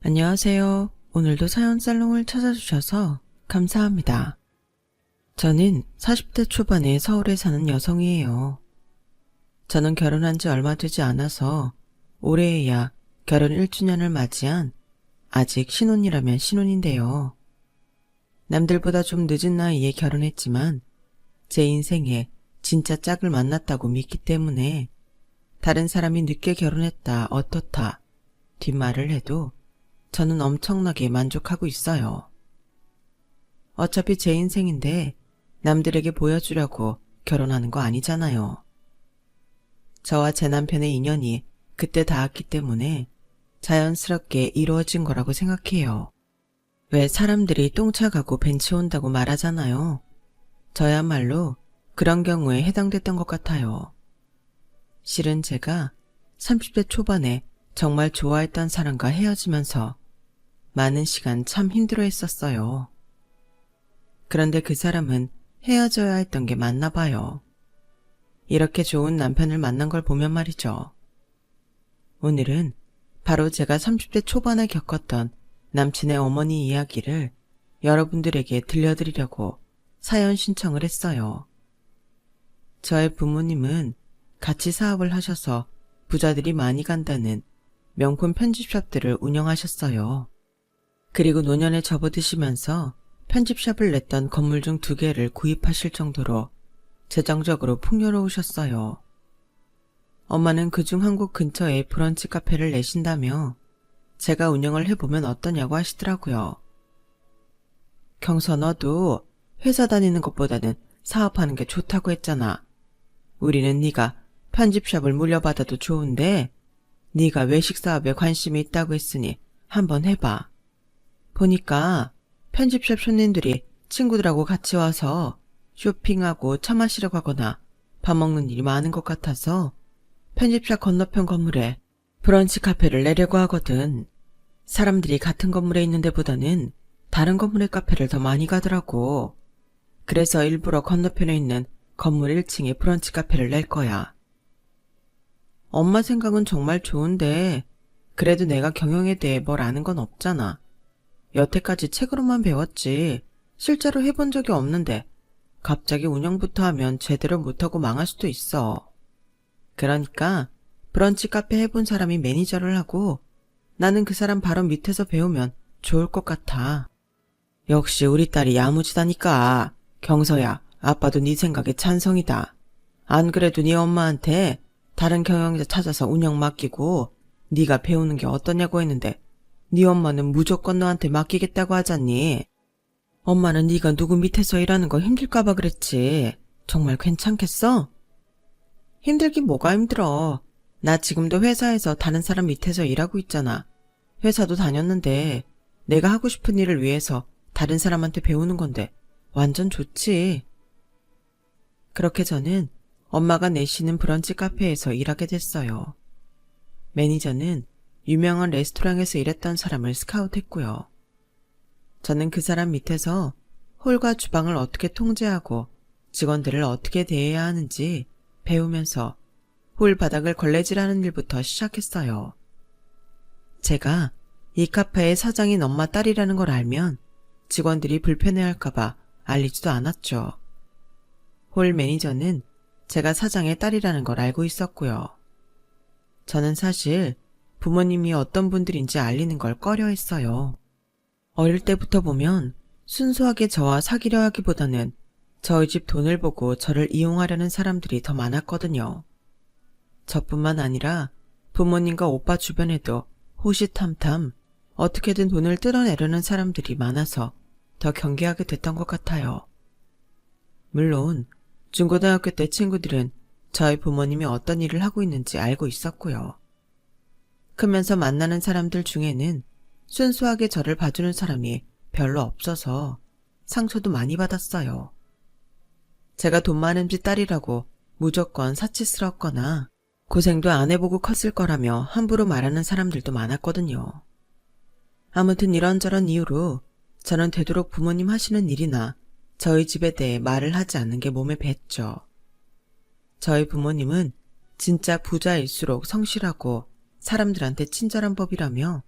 안녕하세요. 오늘도 사연 살롱을 찾아주셔서 감사합니다. 저는 40대 초반에 서울에 사는 여성이에요. 저는 결혼한 지 얼마 되지 않아서 올해에야 결혼 1주년을 맞이한 아직 신혼이라면 신혼인데요. 남들보다 좀 늦은 나이에 결혼했지만 제 인생에 진짜 짝을 만났다고 믿기 때문에 다른 사람이 늦게 결혼했다 어떻다 뒷말을 해도 저는 엄청나게 만족하고 있어요. 어차피 제 인생인데 남들에게 보여주려고 결혼하는 거 아니잖아요. 저와 제 남편의 인연이 그때 닿았기 때문에 자연스럽게 이루어진 거라고 생각해요. 왜 사람들이 똥차 가고 벤치 온다고 말하잖아요. 저야말로 그런 경우에 해당됐던 것 같아요. 실은 제가 30대 초반에 정말 좋아했던 사람과 헤어지면서 많은 시간 참 힘들어 했었어요. 그런데 그 사람은 헤어져야 했던 게 맞나 봐요. 이렇게 좋은 남편을 만난 걸 보면 말이죠. 오늘은 바로 제가 30대 초반에 겪었던 남친의 어머니 이야기를 여러분들에게 들려드리려고 사연 신청을 했어요. 저의 부모님은 같이 사업을 하셔서 부자들이 많이 간다는 명품 편집샵들을 운영하셨어요. 그리고 노년에 접어드시면서 편집샵을 냈던 건물 중 2개를 구입하실 정도로 재정적으로 풍요로우셨어요. 엄마는 그중 한 곳 근처에 브런치 카페를 내신다며 제가 운영을 해보면 어떠냐고 하시더라고요. 경서 너도 회사 다니는 것보다는 사업하는 게 좋다고 했잖아. 우리는 네가 편집샵을 물려받아도 좋은데 네가 외식 사업에 관심이 있다고 했으니 한번 해봐. 보니까 편집샵 손님들이 친구들하고 같이 와서 쇼핑하고 차 마시러 가거나 밥 먹는 일이 많은 것 같아서 편집샵 건너편 건물에 브런치 카페를 내려고 하거든. 사람들이 같은 건물에 있는 데보다는 다른 건물의 카페를 더 많이 가더라고. 그래서 일부러 건너편에 있는 건물 1층에 브런치 카페를 낼 거야. 엄마 생각은 정말 좋은데 그래도 내가 경영에 대해 뭘 아는 건 없잖아. 여태까지 책으로만 배웠지 실제로 해본 적이 없는데 갑자기 운영부터 하면 제대로 못하고 망할 수도 있어. 그러니까 브런치 카페 해본 사람이 매니저를 하고 나는 그 사람 바로 밑에서 배우면 좋을 것 같아. 역시 우리 딸이 야무지다니까. 경서야, 아빠도 네 생각에 찬성이다. 안 그래도 네 엄마한테 다른 경영자 찾아서 운영 맡기고 네가 배우는 게 어떠냐고 했는데 네 엄마는 무조건 너한테 맡기겠다고 하잖니. 엄마는 네가 누구 밑에서 일하는 거 힘들까봐 그랬지. 정말 괜찮겠어? 힘들긴 뭐가 힘들어. 나 지금도 회사에서 다른 사람 밑에서 일하고 있잖아. 회사도 다녔는데 내가 하고 싶은 일을 위해서 다른 사람한테 배우는 건데 완전 좋지. 그렇게 저는 엄마가 내시는 브런치 카페에서 일하게 됐어요. 매니저는 유명한 레스토랑에서 일했던 사람을 스카우트했고요. 저는 그 사람 밑에서 홀과 주방을 어떻게 통제하고 직원들을 어떻게 대해야 하는지 배우면서 홀 바닥을 걸레질하는 일부터 시작했어요. 제가 이 카페의 사장인 엄마 딸이라는 걸 알면 직원들이 불편해할까봐 알리지도 않았죠. 홀 매니저는 제가 사장의 딸이라는 걸 알고 있었고요. 저는 사실 부모님이 어떤 분들인지 알리는 걸 꺼려했어요. 어릴 때부터 보면 순수하게 저와 사귀려 하기보다는 저희 집 돈을 보고 저를 이용하려는 사람들이 더 많았거든요. 저뿐만 아니라 부모님과 오빠 주변에도 호시탐탐 어떻게든 돈을 뜯어내려는 사람들이 많아서 더 경계하게 됐던 것 같아요. 물론 중고등학교 때 친구들은 저희 부모님이 어떤 일을 하고 있는지 알고 있었고요. 크면서 만나는 사람들 중에는 순수하게 저를 봐주는 사람이 별로 없어서 상처도 많이 받았어요. 제가 돈 많은 집 딸이라고 무조건 사치스럽거나 고생도 안 해보고 컸을 거라며 함부로 말하는 사람들도 많았거든요. 아무튼 이런저런 이유로 저는 되도록 부모님 하시는 일이나 저희 집에 대해 말을 하지 않는 게 몸에 뱄죠. 저희 부모님은 진짜 부자일수록 성실하고 사람들한테 친절한 법이라며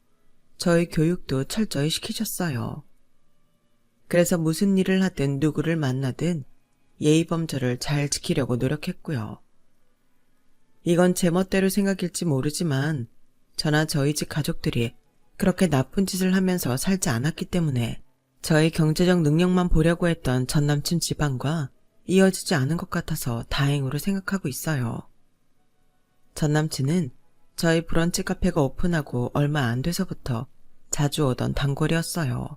저희 교육도 철저히 시키셨어요. 그래서 무슨 일을 하든 누구를 만나든 예의범절을 잘 지키려고 노력했고요. 이건 제 멋대로 생각일지 모르지만 저나 저희 집 가족들이 그렇게 나쁜 짓을 하면서 살지 않았기 때문에 저의 경제적 능력만 보려고 했던 전남친 집안과 이어지지 않은 것 같아서 다행으로 생각하고 있어요. 전남친은 저희 브런치 카페가 오픈하고 얼마 안 돼서부터 자주 오던 단골이었어요.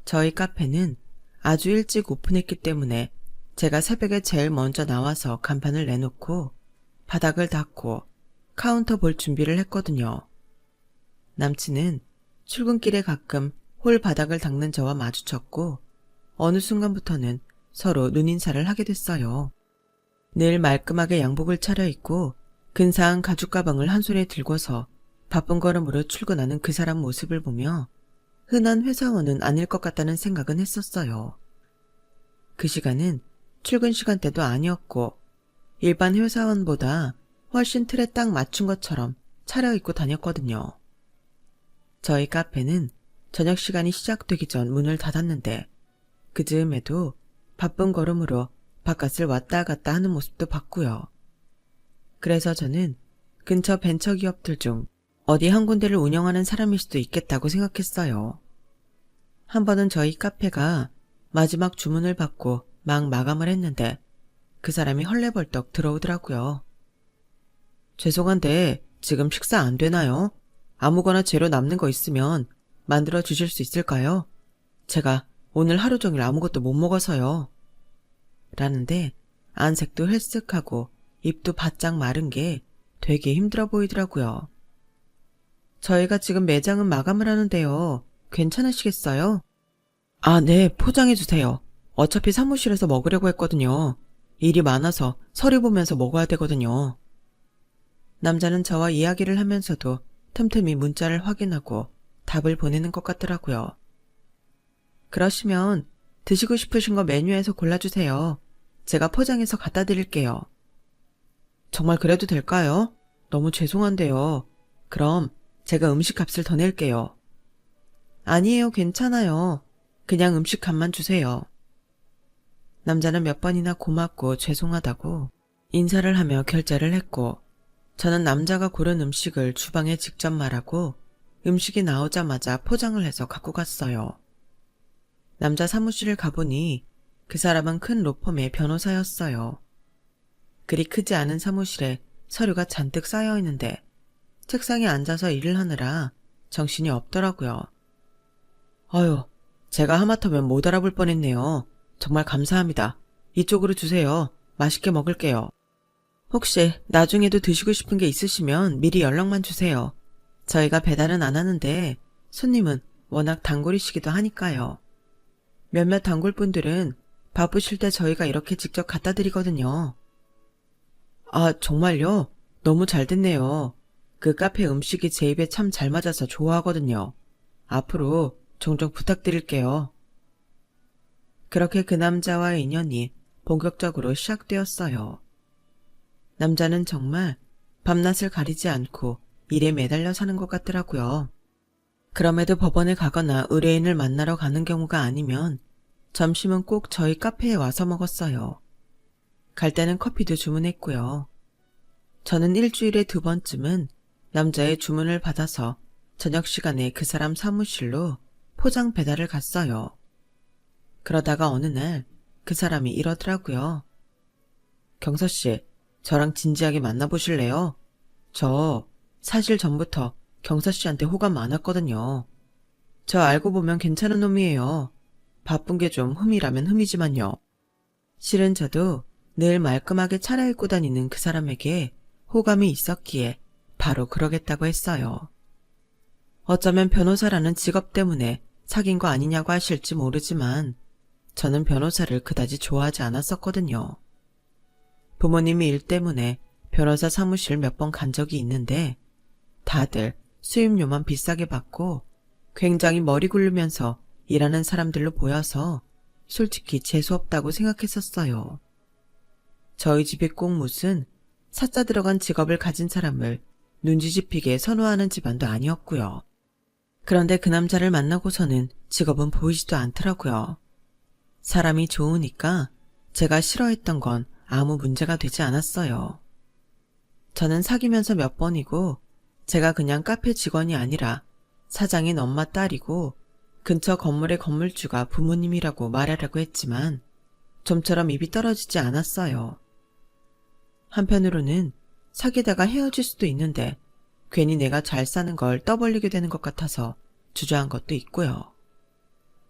저희 카페는 아주 일찍 오픈했기 때문에 제가 새벽에 제일 먼저 나와서 간판을 내놓고 바닥을 닦고 카운터 볼 준비를 했거든요. 남친은 출근길에 가끔 홀 바닥을 닦는 저와 마주쳤고 어느 순간부터는 서로 눈인사를 하게 됐어요. 늘 말끔하게 양복을 차려입고 근사한 가죽 가방을 한 손에 들고서 바쁜 걸음으로 출근하는 그 사람 모습을 보며 흔한 회사원은 아닐 것 같다는 생각은 했었어요. 그 시간은 출근 시간대도 아니었고 일반 회사원보다 훨씬 틀에 딱 맞춘 것처럼 차려입고 다녔거든요. 저희 카페는 저녁 시간이 시작되기 전 문을 닫았는데 그 즈음에도 바쁜 걸음으로 바깥을 왔다 갔다 하는 모습도 봤고요. 그래서 저는 근처 벤처기업들 중 어디 한 군데를 운영하는 사람일 수도 있겠다고 생각했어요. 한 번은 저희 카페가 마지막 주문을 받고 막 마감을 했는데 그 사람이 헐레벌떡 들어오더라고요. 죄송한데 지금 식사 안 되나요? 아무거나 재료 남는 거 있으면 만들어 주실 수 있을까요? 제가 오늘 하루 종일 아무것도 못 먹어서요. 라는데 안색도 헬쓱하고 입도 바짝 마른 게 되게 힘들어 보이더라고요. 저희가 지금 매장은 마감을 하는데요. 괜찮으시겠어요? 아, 네, 포장해 주세요. 어차피 사무실에서 먹으려고 했거든요. 일이 많아서 서류 보면서 먹어야 되거든요. 남자는 저와 이야기를 하면서도 틈틈이 문자를 확인하고 답을 보내는 것 같더라고요. 그러시면 드시고 싶으신 거 메뉴에서 골라주세요. 제가 포장해서 갖다 드릴게요. 정말 그래도 될까요? 너무 죄송한데요. 그럼 제가 음식값을 더 낼게요. 아니에요, 괜찮아요. 그냥 음식값만 주세요. 남자는 몇 번이나 고맙고 죄송하다고 인사를 하며 결제를 했고 저는 남자가 고른 음식을 주방에 직접 말하고 음식이 나오자마자 포장을 해서 갖고 갔어요. 남자 사무실을 가보니 그 사람은 큰 로펌의 변호사였어요. 그리 크지 않은 사무실에 서류가 잔뜩 쌓여 있는데 책상에 앉아서 일을 하느라 정신이 없더라고요. 어휴, 제가 하마터면 못 알아볼 뻔했네요. 정말 감사합니다. 이쪽으로 주세요. 맛있게 먹을게요. 혹시 나중에도 드시고 싶은 게 있으시면 미리 연락만 주세요. 저희가 배달은 안 하는데 손님은 워낙 단골이시기도 하니까요. 몇몇 단골분들은 바쁘실 때 저희가 이렇게 직접 갖다 드리거든요. 아, 정말요? 너무 잘 됐네요. 그 카페 음식이 제 입에 참 잘 맞아서 좋아하거든요. 앞으로 종종 부탁드릴게요. 그렇게 그 남자와의 인연이 본격적으로 시작되었어요. 남자는 정말 밤낮을 가리지 않고 일에 매달려 사는 것 같더라고요. 그럼에도 법원에 가거나 의뢰인을 만나러 가는 경우가 아니면 점심은 꼭 저희 카페에 와서 먹었어요. 갈 때는 커피도 주문했고요. 저는 일주일에 2번쯤은 남자의 주문을 받아서 저녁 시간에 그 사람 사무실로 포장 배달을 갔어요. 그러다가 어느 날 그 사람이 이러더라고요. 경서씨, 저랑 진지하게 만나보실래요? 저 사실 전부터 경서씨한테 호감 많았거든요. 저 알고 보면 괜찮은 놈이에요. 바쁜 게 좀 흠이라면 흠이지만요. 실은 저도 늘 말끔하게 차려입고 다니는 그 사람에게 호감이 있었기에 바로 그러겠다고 했어요. 어쩌면 변호사라는 직업 때문에 사귄 거 아니냐고 하실지 모르지만 저는 변호사를 그다지 좋아하지 않았었거든요. 부모님이 일 때문에 변호사 사무실 몇 번 간 적이 있는데 다들 수임료만 비싸게 받고 굉장히 머리 굴르면서 일하는 사람들로 보여서 솔직히 재수없다고 생각했었어요. 저희 집이 꼭 무슨 사자 들어간 직업을 가진 사람을 눈치집히게 선호하는 집안도 아니었고요. 그런데 그 남자를 만나고서는 직업은 보이지도 않더라고요. 사람이 좋으니까 제가 싫어했던 건 아무 문제가 되지 않았어요. 저는 사귀면서 몇 번이고 제가 그냥 카페 직원이 아니라 사장인 엄마 딸이고 근처 건물의 건물주가 부모님이라고 말하려고 했지만 좀처럼 입이 떨어지지 않았어요. 한편으로는 사귀다가 헤어질 수도 있는데 괜히 내가 잘 사는 걸 떠벌리게 되는 것 같아서 주저한 것도 있고요.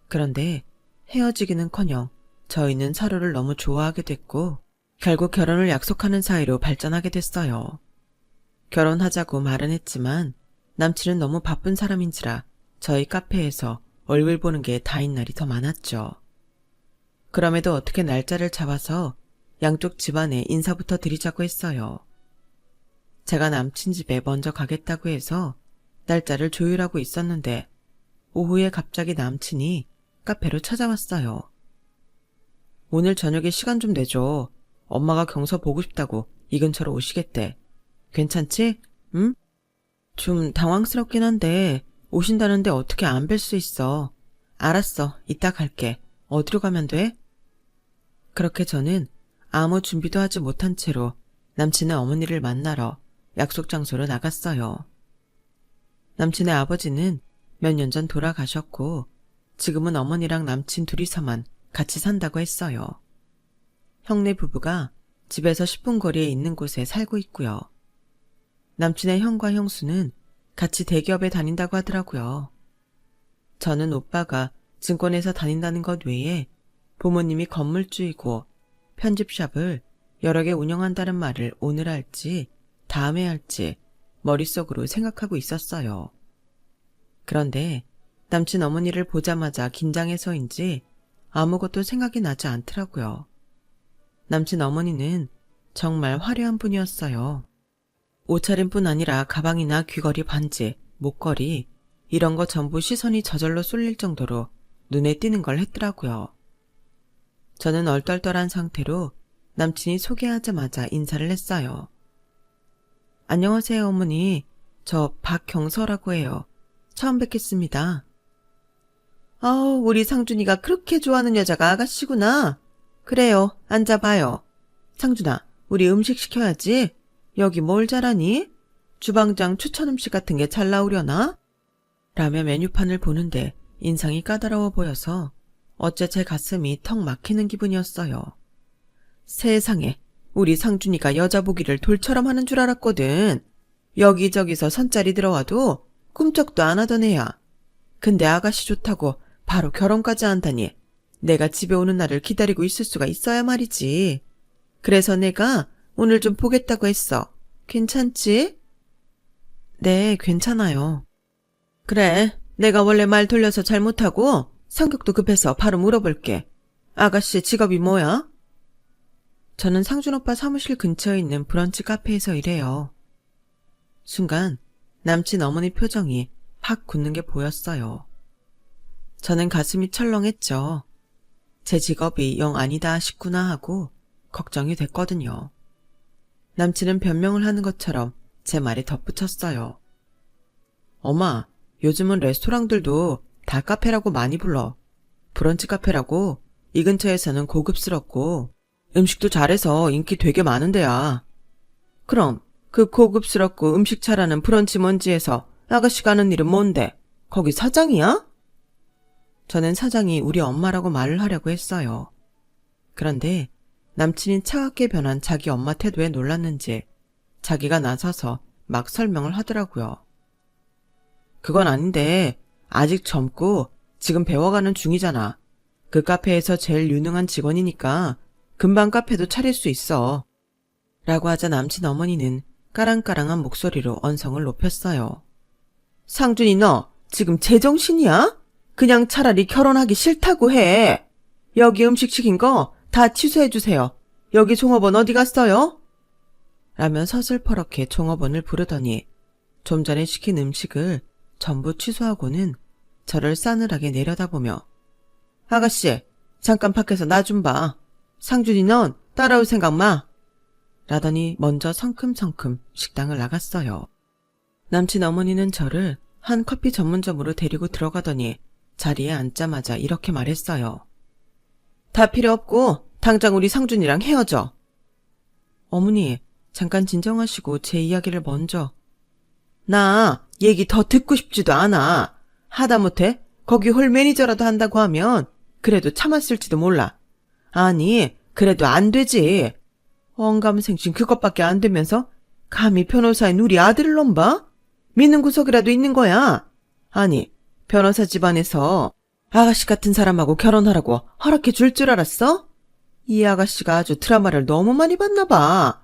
그런데 헤어지기는커녕 저희는 서로를 너무 좋아하게 됐고 결국 결혼을 약속하는 사이로 발전하게 됐어요. 결혼하자고 말은 했지만 남친은 너무 바쁜 사람인지라 저희 카페에서 얼굴 보는 게 다인 날이 더 많았죠. 그럼에도 어떻게 날짜를 잡아서 양쪽 집안에 인사부터 드리자고 했어요. 제가 남친 집에 먼저 가겠다고 해서 날짜를 조율하고 있었는데 오후에 갑자기 남친이 카페로 찾아왔어요. 오늘 저녁에 시간 좀 내줘. 엄마가 경서 보고 싶다고 이 근처로 오시겠대. 괜찮지? 응? 좀 당황스럽긴 한데 오신다는데 어떻게 안 뵐 수 있어. 알았어. 이따 갈게. 어디로 가면 돼? 그렇게 저는 아무 준비도 하지 못한 채로 남친의 어머니를 만나러 약속 장소로 나갔어요. 남친의 아버지는 몇 년 전 돌아가셨고 지금은 어머니랑 남친 둘이서만 같이 산다고 했어요. 형네 부부가 집에서 10분 거리에 있는 곳에 살고 있고요. 남친의 형과 형수는 같이 대기업에 다닌다고 하더라고요. 저는 오빠가 증권회사 다닌다는 것 외에 부모님이 건물주이고 편집샵을 여러 개 운영한다는 말을 오늘 할지 다음에 할지 머릿속으로 생각하고 있었어요. 그런데 남친 어머니를 보자마자 긴장해서인지 아무것도 생각이 나지 않더라고요. 남친 어머니는 정말 화려한 분이었어요. 옷차림뿐 아니라 가방이나 귀걸이, 반지, 목걸이 이런 거 전부 시선이 저절로 쏠릴 정도로 눈에 띄는 걸 했더라고요. 저는 얼떨떨한 상태로 남친이 소개하자마자 인사를 했어요. 안녕하세요, 어머니. 저 박경서라고 해요. 처음 뵙겠습니다. 우리 상준이가 그렇게 좋아하는 여자가 아가씨구나. 그래요, 앉아봐요. 상준아, 우리 음식 시켜야지. 여기 뭘 잘하니? 주방장 추천 음식 같은 게 잘 나오려나? 라며 메뉴판을 보는데 인상이 까다로워 보여서 어째 제 가슴이 턱 막히는 기분이었어요. 세상에, 우리 상준이가 여자 보기를 돌처럼 하는 줄 알았거든. 여기저기서 선짜리 들어와도 꿈쩍도 안 하던 애야. 근데 아가씨 좋다고 바로 결혼까지 한다니 내가 집에 오는 날을 기다리고 있을 수가 있어야 말이지. 그래서 내가 오늘 좀 보겠다고 했어. 괜찮지? 네, 괜찮아요. 그래, 내가 원래 말 돌려서 잘못하고 성격도 급해서 바로 물어볼게. 아가씨 직업이 뭐야? 저는 상준 오빠 사무실 근처에 있는 브런치 카페에서 일해요. 순간 남친 어머니 표정이 팍 굳는 게 보였어요. 저는 가슴이 철렁했죠. 제 직업이 영 아니다 싶구나 하고 걱정이 됐거든요. 남친은 변명을 하는 것처럼 제 말에 덧붙였어요. 엄마, 요즘은 레스토랑들도 다 카페라고 많이 불러. 브런치 카페라고. 이 근처에서는 고급스럽고 음식도 잘해서 인기 되게 많은 데야. 그럼 그 고급스럽고 음식 잘하는 브런치 먼지에서 아가씨가 하는 일은 뭔데? 거기 사장이야? 저는 사장이 우리 엄마라고 말을 하려고 했어요. 그런데 남친이 차갑게 변한 자기 엄마 태도에 놀랐는지 자기가 나서서 막 설명을 하더라고요. 그건 아닌데 아직 젊고 지금 배워가는 중이잖아. 그 카페에서 제일 유능한 직원이니까 금방 카페도 차릴 수 있어. 라고 하자 남친 어머니는 까랑까랑한 목소리로 언성을 높였어요. 상준이 너 지금 제정신이야? 그냥 차라리 결혼하기 싫다고 해. 여기 음식 시킨 거 다 취소해주세요. 여기 종업원 어디 갔어요? 라며 서슬퍼렇게 종업원을 부르더니 좀 전에 시킨 음식을 전부 취소하고는 저를 싸늘하게 내려다보며 아가씨, 잠깐 밖에서 나 좀 봐. 상준이 넌 따라올 생각 마. 라더니 먼저 성큼성큼 식당을 나갔어요. 남친 어머니는 저를 한 커피 전문점으로 데리고 들어가더니 자리에 앉자마자 이렇게 말했어요. 다 필요 없고 당장 우리 상준이랑 헤어져. 어머니, 잠깐 진정하시고 제 이야기를 먼저. 나 얘기 더 듣고 싶지도 않아. 하다못해 거기 홀 매니저라도 한다고 하면 그래도 참았을지도 몰라. 아니, 그래도 안 되지. 언감생심 그것밖에 안 되면서 감히 변호사인 우리 아들을 넘봐? 믿는 구석이라도 있는 거야. 아니, 변호사 집안에서 아가씨 같은 사람하고 결혼하라고 허락해 줄 줄 알았어? 이 아가씨가 아주 드라마를 너무 많이 봤나 봐.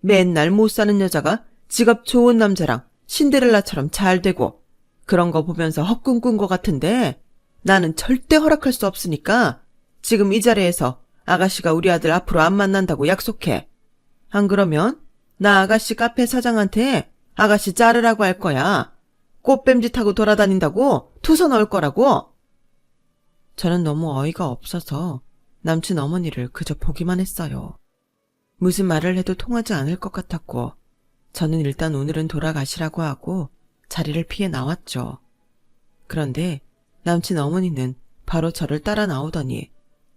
맨날 못 사는 여자가 직업 좋은 남자랑 신데렐라처럼 잘 되고 그런 거 보면서 헛꿈 꾼 것 같은데 나는 절대 허락할 수 없으니까 지금 이 자리에서 아가씨가 우리 아들 앞으로 안 만난다고 약속해. 안 그러면 나 아가씨 카페 사장한테 아가씨 자르라고 할 거야. 꽃뱀짓하고 돌아다닌다고 투서 넣을 거라고. 저는 너무 어이가 없어서 남친 어머니를 그저 보기만 했어요. 무슨 말을 해도 통하지 않을 것 같았고 저는 일단 오늘은 돌아가시라고 하고 자리를 피해 나왔죠. 그런데 남친 어머니는 바로 저를 따라 나오더니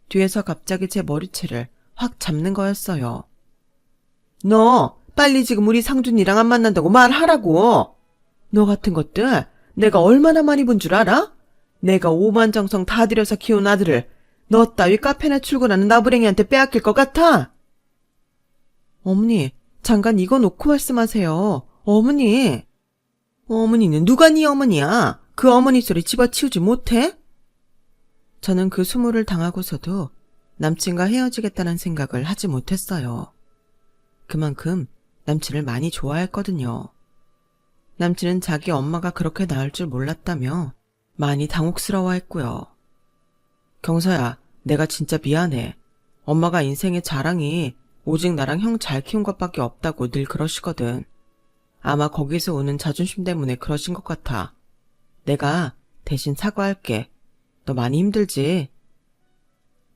뒤에서 갑자기 제 머리채를 확 잡는 거였어요. 너 빨리 지금 우리 상준이랑 안 만난다고 말하라고. 너 같은 것들 내가 얼마나 많이 본 줄 알아? 내가 오만정성 다 들여서 키운 아들을 너 따위 카페나 출근하는 나부랭이한테 빼앗길 것 같아? 어머니, 잠깐 이거 놓고 말씀하세요. 어머니. 어머니는 누가 네 어머니야? 그 어머니 소리 집어치우지 못해? 저는 그 수모를 당하고서도 남친과 헤어지겠다는 생각을 하지 못했어요. 그만큼 남친을 많이 좋아했거든요. 남친은 자기 엄마가 그렇게 나을 줄 몰랐다며 많이 당혹스러워했고요. 경서야, 내가 진짜 미안해. 엄마가 인생의 자랑이 오직 나랑 형 잘 키운 것밖에 없다고 늘 그러시거든. 아마 거기서 오는 자존심 때문에 그러신 것 같아. 내가 대신 사과할게. 너 많이 힘들지?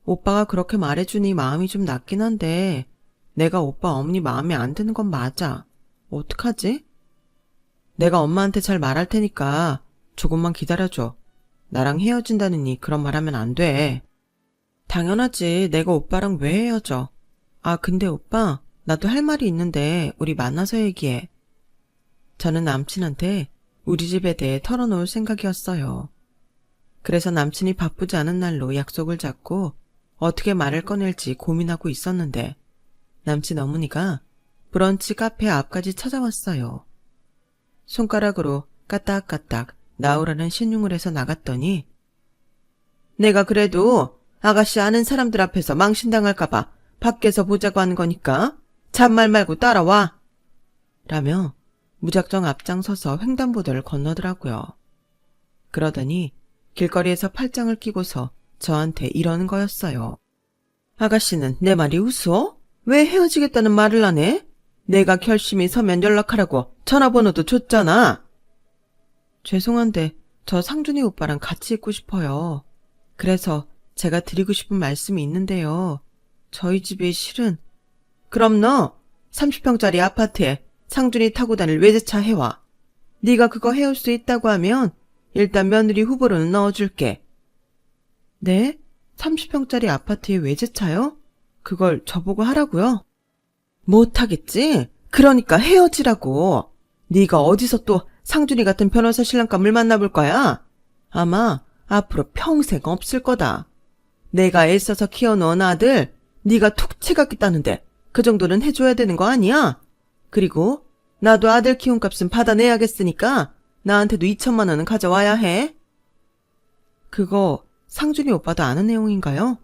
오빠가 그렇게 말해주니 마음이 좀 낫긴 한데 내가 오빠 어머니 마음에 안 드는 건 맞아. 어떡하지? 내가 엄마한테 잘 말할 테니까 조금만 기다려줘. 나랑 헤어진다느니 그런 말 하면 안 돼. 당연하지. 내가 오빠랑 왜 헤어져? 아, 근데 오빠, 나도 할 말이 있는데 우리 만나서 얘기해. 저는 남친한테 우리 집에 대해 털어놓을 생각이었어요. 그래서 남친이 바쁘지 않은 날로 약속을 잡고 어떻게 말을 꺼낼지 고민하고 있었는데 남친 어머니가 브런치 카페 앞까지 찾아왔어요. 손가락으로 까딱까딱 나오라는 신용을 해서 나갔더니 내가 그래도 아가씨 아는 사람들 앞에서 망신당할까봐 밖에서 보자고 하는 거니까 잔말 말고 따라와. 라며 무작정 앞장서서 횡단보도를 건너더라고요. 그러더니 길거리에서 팔짱을 끼고서 저한테 이러는 거였어요. 아가씨는 내 말이 우스워? 왜 헤어지겠다는 말을 안 해? 내가 결심이 서면 연락하라고 전화번호도 줬잖아. 죄송한데 저 상준이 오빠랑 같이 있고 싶어요. 그래서 제가 드리고 싶은 말씀이 있는데요. 저희 집이 실은 그럼 너 30평짜리 아파트에 상준이 타고 다닐 외제차 해와. 네가 그거 해올 수 있다고 하면 일단 며느리 후보로는 넣어줄게. 네? 30평짜리 아파트에 외제차요? 그걸 저보고 하라고요? 못하겠지? 그러니까 헤어지라고. 네가 어디서 또 상준이 같은 변호사 신랑감을 만나볼 거야? 아마 앞으로 평생 없을 거다. 내가 애써서 키워놓은 아들 네가 툭 치갔겠다는데 그 정도는 해줘야 되는 거 아니야? 그리고 나도 아들 키운 값은 받아내야겠으니까 나한테도 2천만 원은 가져와야 해. 그거 상준이 오빠도 아는 내용인가요?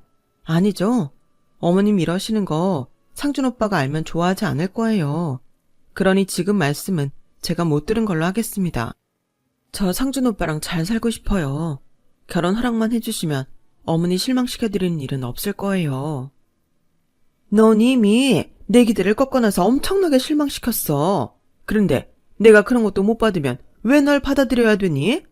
아니죠. 어머님 이러시는 거 상준 오빠가 알면 좋아하지 않을 거예요. 그러니 지금 말씀은 제가 못 들은 걸로 하겠습니다. 저 상준 오빠랑 잘 살고 싶어요. 결혼 허락만 해주시면 어머니 실망시켜드리는 일은 없을 거예요. 넌 이미 내 기대를 꺾어놔서 엄청나게 실망시켰어. 그런데 내가 그런 것도 못 받으면 왜 널 받아들여야 되니?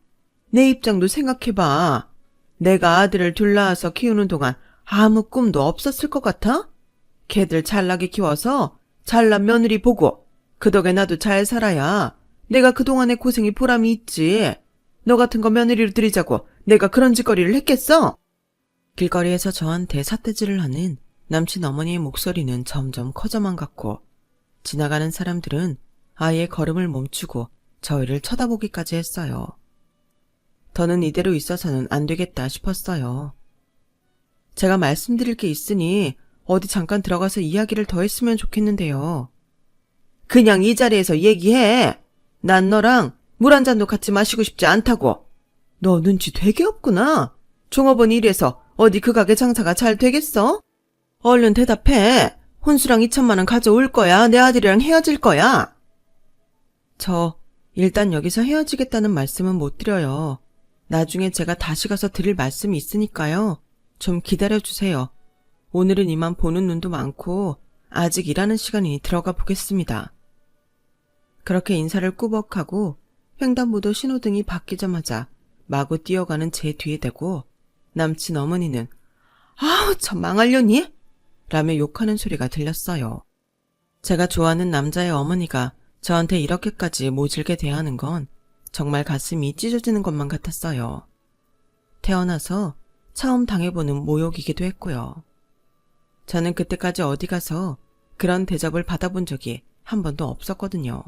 내 입장도 생각해봐. 내가 아들을 둘 낳아서 키우는 동안 아무 꿈도 없었을 것 같아? 걔들 잘나게 키워서 잘난 며느리 보고 그 덕에 나도 잘 살아야 내가 그동안의 고생이 보람이 있지. 너 같은 거 며느리로 들이자고 내가 그런 짓거리를 했겠어? 길거리에서 저한테 삿대질을 하는 남친 어머니의 목소리는 점점 커져만 갔고 지나가는 사람들은 아예 걸음을 멈추고 저희를 쳐다보기까지 했어요. 더는 이대로 있어서는 안 되겠다 싶었어요. 제가 말씀드릴 게 있으니 어디 잠깐 들어가서 이야기를 더 했으면 좋겠는데요. 그냥 이 자리에서 얘기해. 난 너랑 물 한 잔도 같이 마시고 싶지 않다고. 너 눈치 되게 없구나. 종업원 일해서 어디 그 가게 장사가 잘 되겠어? 얼른 대답해. 혼수랑 2천만 원 가져올 거야? 내 아들이랑 헤어질 거야? 저 일단 여기서 헤어지겠다는 말씀은 못 드려요. 나중에 제가 다시 가서 드릴 말씀이 있으니까요. 좀 기다려주세요. 오늘은 이만 보는 눈도 많고 아직 일하는 시간이 들어가 보겠습니다. 그렇게 인사를 꾸벅하고 횡단보도 신호등이 바뀌자마자 마구 뛰어가는 제 뒤에 대고 남친 어머니는 아우 저 망할려니? 라며 욕하는 소리가 들렸어요. 제가 좋아하는 남자의 어머니가 저한테 이렇게까지 모질게 대하는 건 정말 가슴이 찢어지는 것만 같았어요. 태어나서 처음 당해보는 모욕이기도 했고요. 저는 그때까지 어디 가서 그런 대접을 받아본 적이 한 번도 없었거든요.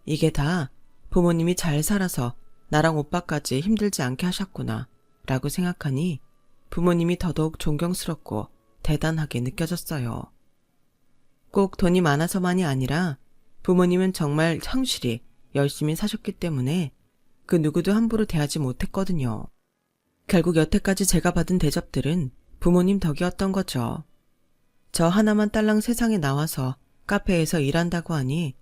이게 다 부모님이 잘 살아서 나랑 오빠까지 힘들지 않게 하셨구나 라고 생각하니 부모님이 더더욱 존경스럽고 대단하게 느껴졌어요. 꼭 돈이 많아서만이 아니라 부모님은 정말 성실히 열심히 사셨기 때문에 그 누구도 함부로 대하지 못했거든요. 결국 여태까지 제가 받은 대접들은 부모님 덕이었던 거죠. 저 하나만 딸랑 세상에 나와서 카페에서 일한다고 하니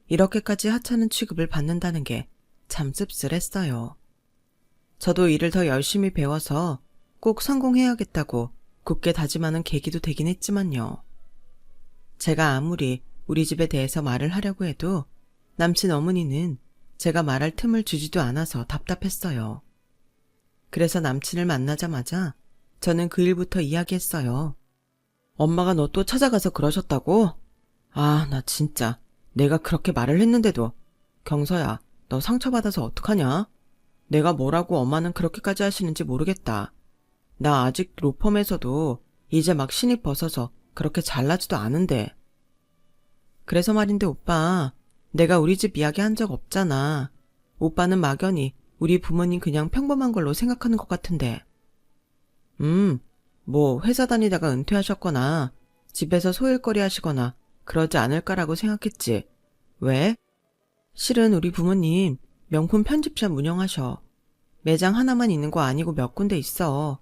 이렇게까지 하찮은 취급을 받는다는 게 참 씁쓸했어요. 저도 일을 더 열심히 배워서 꼭 성공해야겠다고 굳게 다짐하는 계기도 되긴 했지만요. 제가 아무리 우리 집에 대해서 말을 하려고 해도 남친 어머니는 제가 말할 틈을 주지도 않아서 답답했어요. 그래서 남친을 만나자마자 저는 그 일부터 이야기했어요. 엄마가 너 또 찾아가서 그러셨다고? 아, 나 진짜 내가 그렇게 말을 했는데도 경서야, 너 상처받아서 어떡하냐? 내가 뭐라고 엄마는 그렇게까지 하시는지 모르겠다. 나 아직 로펌에서도 이제 막 신입 벗어서 그렇게 잘나지도 않은데. 그래서 말인데 오빠, 내가 우리 집 이야기 한 적 없잖아. 오빠는 막연히 우리 부모님 그냥 평범한 걸로 생각하는 것 같은데. 뭐 회사 다니다가 은퇴하셨거나 집에서 소일거리 하시거나 그러지 않을까라고 생각했지. 왜? 실은 우리 부모님 명품 편집샵 운영하셔. 매장 하나만 있는 거 아니고 몇 군데 있어.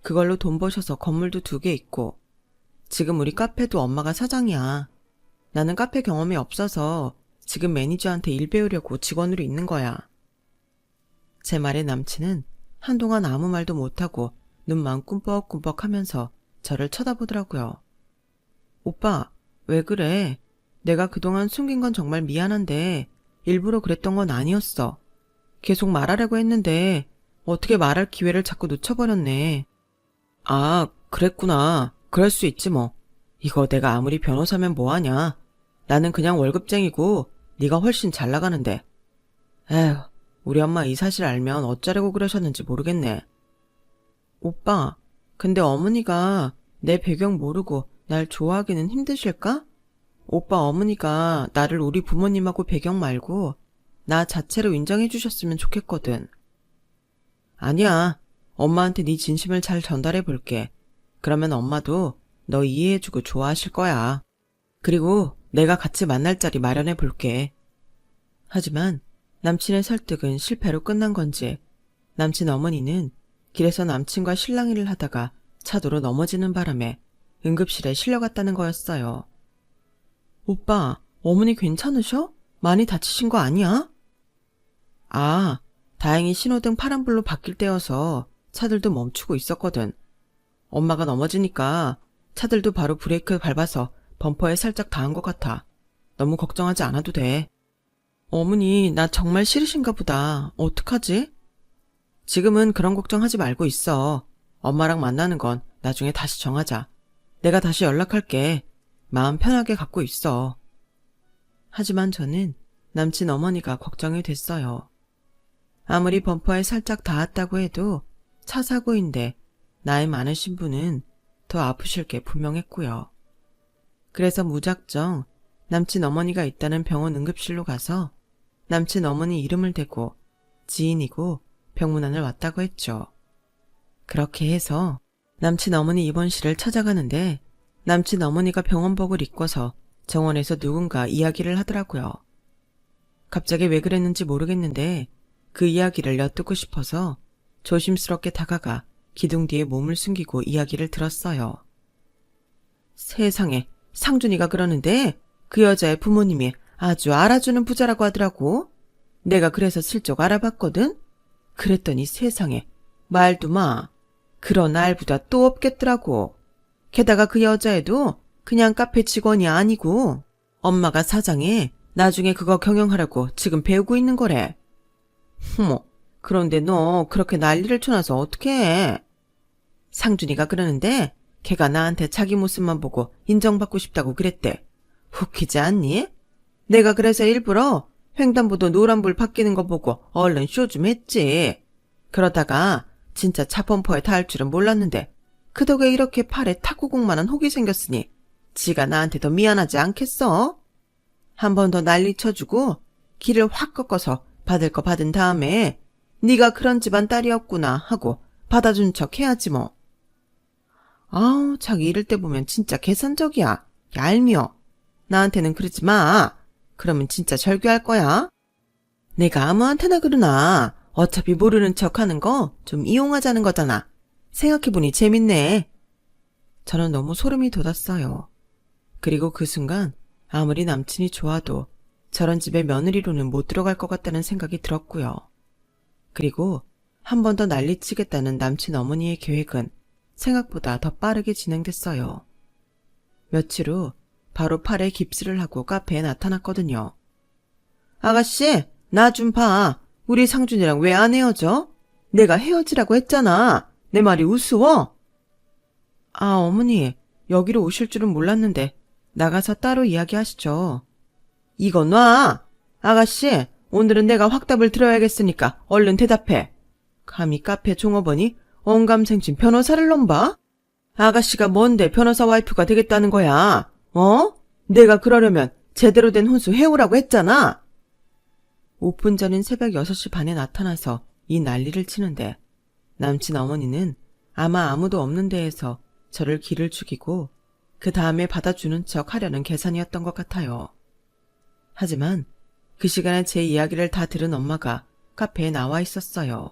그걸로 돈 버셔서 건물도 2개 있고. 지금 우리 카페도 엄마가 사장이야. 나는 카페 경험이 없어서 지금 매니저한테 일 배우려고 직원으로 있는 거야. 제 말에 남친은 한동안 아무 말도 못하고 눈만 꿈뻑꿈뻑 하면서 저를 쳐다보더라고요. 오빠, 왜 그래? 내가 그동안 숨긴 건 정말 미안한데 일부러 그랬던 건 아니었어. 계속 말하려고 했는데 어떻게 말할 기회를 자꾸 놓쳐버렸네. 아, 그랬구나. 그럴 수 있지 뭐. 이거 내가 아무리 변호사면 뭐하냐. 나는 그냥 월급쟁이고 네가 훨씬 잘 나가는데. 에휴, 우리 엄마 이 사실 알면 어쩌려고 그러셨는지 모르겠네. 오빠, 근데 어머니가 내 배경 모르고 날 좋아하기는 힘드실까? 오빠 어머니가 나를 우리 부모님하고 배경 말고 나 자체로 인정해 주셨으면 좋겠거든. 아니야. 엄마한테 네 진심을 잘 전달해 볼게. 그러면 엄마도 너 이해해주고 좋아하실 거야. 그리고 내가 같이 만날 자리 마련해 볼게. 하지만 남친의 설득은 실패로 끝난 건지 남친 어머니는 길에서 남친과 실랑이를 하다가 차도로 넘어지는 바람에 응급실에 실려갔다는 거였어요. 오빠, 어머니 괜찮으셔? 많이 다치신 거 아니야? 아, 다행히 신호등 파란불로 바뀔 때여서 차들도 멈추고 있었거든. 엄마가 넘어지니까 차들도 바로 브레이크 밟아서 범퍼에 살짝 닿은 것 같아. 너무 걱정하지 않아도 돼. 어머니, 나 정말 싫으신가 보다. 어떡하지? 지금은 그런 걱정하지 말고 있어. 엄마랑 만나는 건 나중에 다시 정하자. 내가 다시 연락할게. 마음 편하게 갖고 있어. 하지만 저는 남친 어머니가 걱정이 됐어요. 아무리 범퍼에 살짝 닿았다고 해도 차 사고인데 나이 많으신 분은 더 아프실 게 분명했고요. 그래서 무작정 남친 어머니가 있다는 병원 응급실로 가서 남친 어머니 이름을 대고 지인이고 병문안을 왔다고 했죠. 그렇게 해서 남친 어머니 입원실을 찾아가는데 남친 어머니가 병원복을 입고서 정원에서 누군가 이야기를 하더라고요. 갑자기 왜 그랬는지 모르겠는데 그 이야기를 엿듣고 싶어서 조심스럽게 다가가 기둥 뒤에 몸을 숨기고 이야기를 들었어요. 세상에, 상준이가 그러는데 그 여자의 부모님이 아주 알아주는 부자라고 하더라고. 내가 그래서 슬쩍 알아봤거든. 그랬더니 세상에, 말도 마. 그런 알부자 또 없겠더라고. 게다가 그 여자애도 그냥 카페 직원이 아니고 엄마가 사장에 나중에 그거 경영하라고 지금 배우고 있는 거래. 어머, 그런데 너 그렇게 난리를 쳐놔서 어떡해. 상준이가 그러는데 걔가 나한테 자기 모습만 보고 인정받고 싶다고 그랬대. 웃기지 않니? 내가 그래서 일부러 횡단보도 노란불 바뀌는 거 보고 얼른 쇼 좀 했지. 그러다가 진짜 차 범퍼에 닿을 줄은 몰랐는데 그 덕에 이렇게 팔에 탁구공만한 혹이 생겼으니 지가 나한테 더 미안하지 않겠어? 한 번 더 난리 쳐주고 길을 확 꺾어서 받을 거 받은 다음에 네가 그런 집안 딸이었구나 하고 받아준 척 해야지 뭐. 아우, 자기 이럴 때 보면 진짜 계산적이야. 얄미워. 나한테는 그러지 마. 그러면 진짜 절규할 거야. 내가 아무한테나 그러나 어차피 모르는 척 하는 거 좀 이용하자는 거잖아. 생각해보니 재밌네. 저는 너무 소름이 돋았어요. 그리고 그 순간 아무리 남친이 좋아도 저런 집에 며느리로는 못 들어갈 것 같다는 생각이 들었고요. 그리고 한 번 더 난리치겠다는 남친 어머니의 계획은 생각보다 더 빠르게 진행됐어요. 며칠 후 바로 팔에 깁스를 하고 카페에 나타났거든요. 아가씨, 나 좀 봐. 우리 상준이랑 왜 안 헤어져? 내가 헤어지라고 했잖아. 내 말이 우스워? 아, 어머니, 여기로 오실 줄은 몰랐는데 나가서 따로 이야기하시죠. 이거 놔! 아가씨, 오늘은 내가 확답을 들어야겠으니까 얼른 대답해. 감히 카페 종업원이 언감생심 변호사를 넘봐? 아가씨가 뭔데 변호사 와이프가 되겠다는 거야? 어? 내가 그러려면 제대로 된 혼수 해오라고 했잖아. 5분 전인 새벽 6시 반에 나타나서 이 난리를 치는데 남친 어머니는 아마 아무도 없는 데에서 저를 길을 죽이고 그 다음에 받아주는 척 하려는 계산이었던 것 같아요. 하지만 그 시간에 제 이야기를 다 들은 엄마가 카페에 나와 있었어요.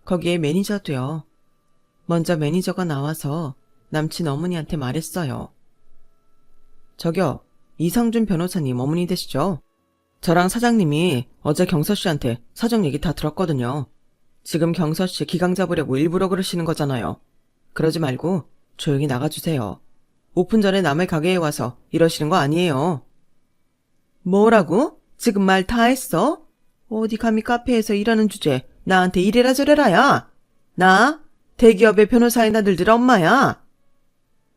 거기에 매니저도요. 먼저 매니저가 나와서 남친 어머니한테 말했어요. 저기요, 이상준 변호사님 어머니 되시죠? 저랑 사장님이 어제 경서씨한테 사정 얘기 다 들었거든요. 지금 경서씨 기강 잡으려고 일부러 그러시는 거잖아요. 그러지 말고 조용히 나가주세요. 오픈 전에 남의 가게에 와서 이러시는 거 아니에요. 뭐라고? 지금 말 다 했어? 어디 감히 카페에서 일하는 주제에 나한테 이래라 저래라야. 나 대기업의 변호사의 나들들 엄마야.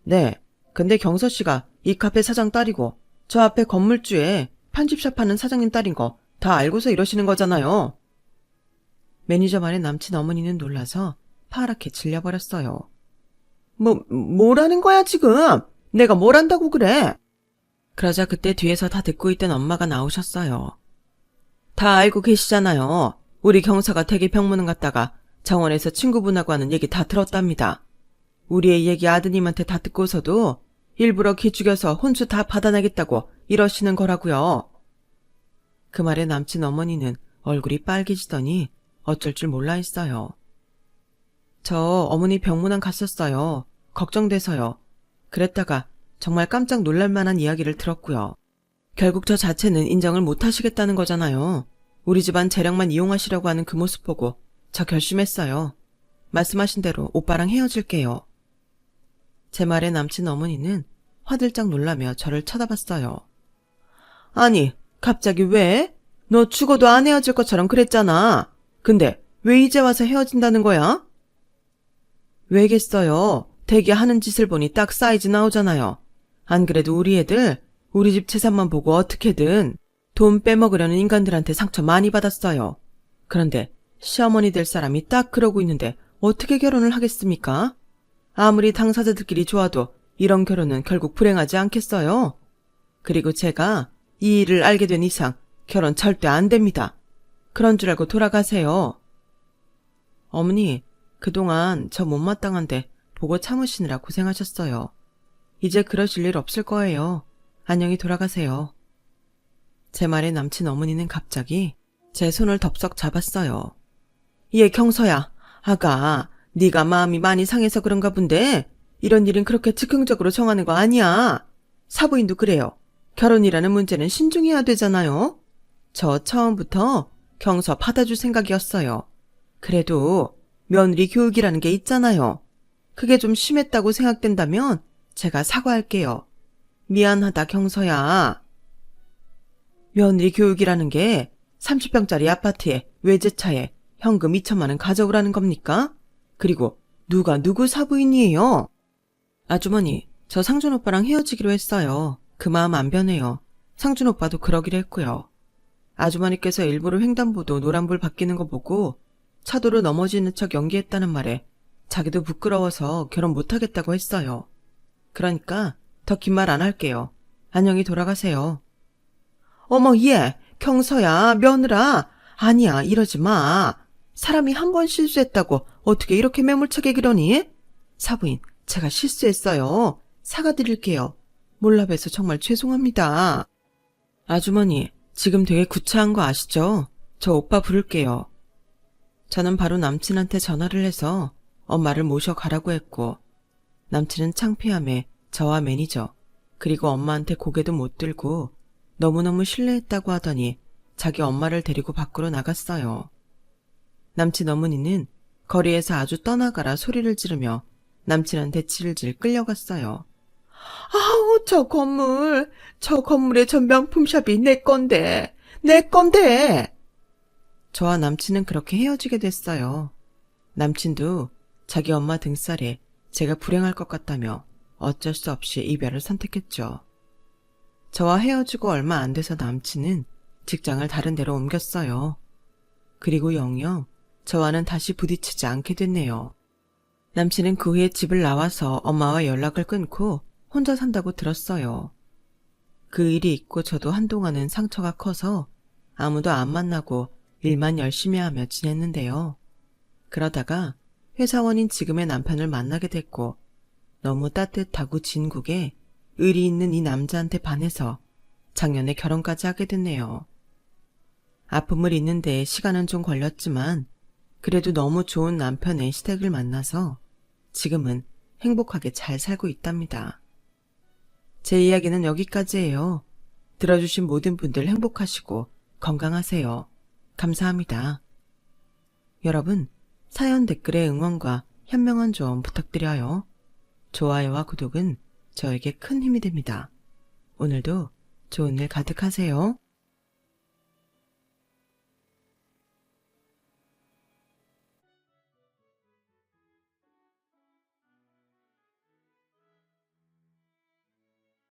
네, 근데 경서씨가 이 카페 사장 딸이고 저 앞에 건물주에 편집샵 하는 사장님 딸인 거 다 알고서 이러시는 거잖아요. 매니저 말에 남친 어머니는 놀라서 파랗게 질려버렸어요. 뭐라는 거야 지금? 내가 뭘 한다고 그래? 그러자 그때 뒤에서 다 듣고 있던 엄마가 나오셨어요. 다 알고 계시잖아요. 우리 경서가 대기 병문안 갔다가 정원에서 친구분하고 하는 얘기 다 들었답니다. 우리의 얘기 아드님한테 다 듣고서도 일부러 기죽여서 혼수 다 받아내겠다고 이러시는 거라고요. 그 말에 남친 어머니는 얼굴이 빨개지더니 어쩔 줄 몰라 했어요. 저 어머니 병문안 갔었어요. 걱정돼서요. 그랬다가 정말 깜짝 놀랄 만한 이야기를 들었고요. 결국 저 자체는 인정을 못 하시겠다는 거잖아요. 우리 집안 재량만 이용하시려고 하는 그 모습 보고 저 결심했어요. 말씀하신 대로 오빠랑 헤어질게요. 제 말에 남친 어머니는 화들짝 놀라며 저를 쳐다봤어요. 아니, 갑자기 왜? 너 죽어도 안 헤어질 것처럼 그랬잖아. 근데 왜 이제 와서 헤어진다는 거야? 왜겠어요? 대기 하는 짓을 보니 딱 사이즈 나오잖아요. 안 그래도 우리 애들 우리 집 재산만 보고 어떻게든 돈 빼먹으려는 인간들한테 상처 많이 받았어요. 그런데 시어머니 될 사람이 딱 그러고 있는데 어떻게 결혼을 하겠습니까? 아무리 당사자들끼리 좋아도 이런 결혼은 결국 불행하지 않겠어요? 그리고 제가 이 일을 알게 된 이상 결혼 절대 안 됩니다. 그런 줄 알고 돌아가세요. 어머니, 그동안 저 못마땅한데 보고 참으시느라 고생하셨어요. 이제 그러실 일 없을 거예요. 안녕히 돌아가세요. 제 말에 남친 어머니는 갑자기 제 손을 덥석 잡았어요. 예, 경서야. 아가, 네가 마음이 많이 상해서 그런가 본데 이런 일은 그렇게 즉흥적으로 정하는 거 아니야. 사부인도 그래요. 결혼이라는 문제는 신중해야 되잖아요. 저 처음부터 경서 받아줄 생각이었어요. 그래도 며느리 교육이라는 게 있잖아요. 그게 좀 심했다고 생각된다면 제가 사과할게요. 미안하다, 경서야. 며느리 교육이라는 게 30평짜리 아파트에 외제차에 현금 2천만 원 가져오라는 겁니까? 그리고 누가 누구 사부인이에요? 아주머니, 저 상준 오빠랑 헤어지기로 했어요. 그 마음 안 변해요. 상준 오빠도 그러기로 했고요. 아주머니께서 일부러 횡단보도 노란불 바뀌는 거 보고 차도로 넘어지는 척 연기했다는 말에 자기도 부끄러워서 결혼 못하겠다고 했어요. 그러니까 더 긴 말 안 할게요. 안녕히 돌아가세요. 어머, 얘, 경서야, 며느라. 아니야, 이러지 마. 사람이 한 번 실수했다고 어떻게 이렇게 매몰차게 그러니? 사부인, 제가 실수했어요. 사과드릴게요. 몰라봬서 정말 죄송합니다. 아주머니, 지금 되게 구차한 거 아시죠? 저 오빠 부를게요. 저는 바로 남친한테 전화를 해서 엄마를 모셔가라고 했고, 남친은 창피함에 저와 매니저, 그리고 엄마한테 고개도 못 들고 너무너무 실례했다고 하더니 자기 엄마를 데리고 밖으로 나갔어요. 남친 어머니는 거리에서 아주 떠나가라 소리를 지르며 남친한테 질질 끌려갔어요. 아우, 저 건물의 저 명품샵이 내 건데. 저와 남친은 그렇게 헤어지게 됐어요. 남친도 자기 엄마 등살에 제가 불행할 것 같다며 어쩔 수 없이 이별을 선택했죠. 저와 헤어지고 얼마 안 돼서 남친은 직장을 다른 데로 옮겼어요. 그리고 영영 저와는 다시 부딪히지 않게 됐네요. 남친은 그 후에 집을 나와서 엄마와 연락을 끊고 혼자 산다고 들었어요. 그 일이 있고 저도 한동안은 상처가 커서 아무도 안 만나고 일만 열심히 하며 지냈는데요. 그러다가 회사원인 지금의 남편을 만나게 됐고 너무 따뜻하고 진국에 의리 있는 이 남자한테 반해서 작년에 결혼까지 하게 됐네요. 아픔을 잊는 데 시간은 좀 걸렸지만 그래도 너무 좋은 남편의 시댁을 만나서 지금은 행복하게 잘 살고 있답니다. 제 이야기는 여기까지예요. 들어주신 모든 분들 행복하시고 건강하세요. 감사합니다. 여러분, 사연 댓글에 응원과 현명한 조언 부탁드려요. 좋아요와 구독은 저에게 큰 힘이 됩니다. 오늘도 좋은 일 가득하세요.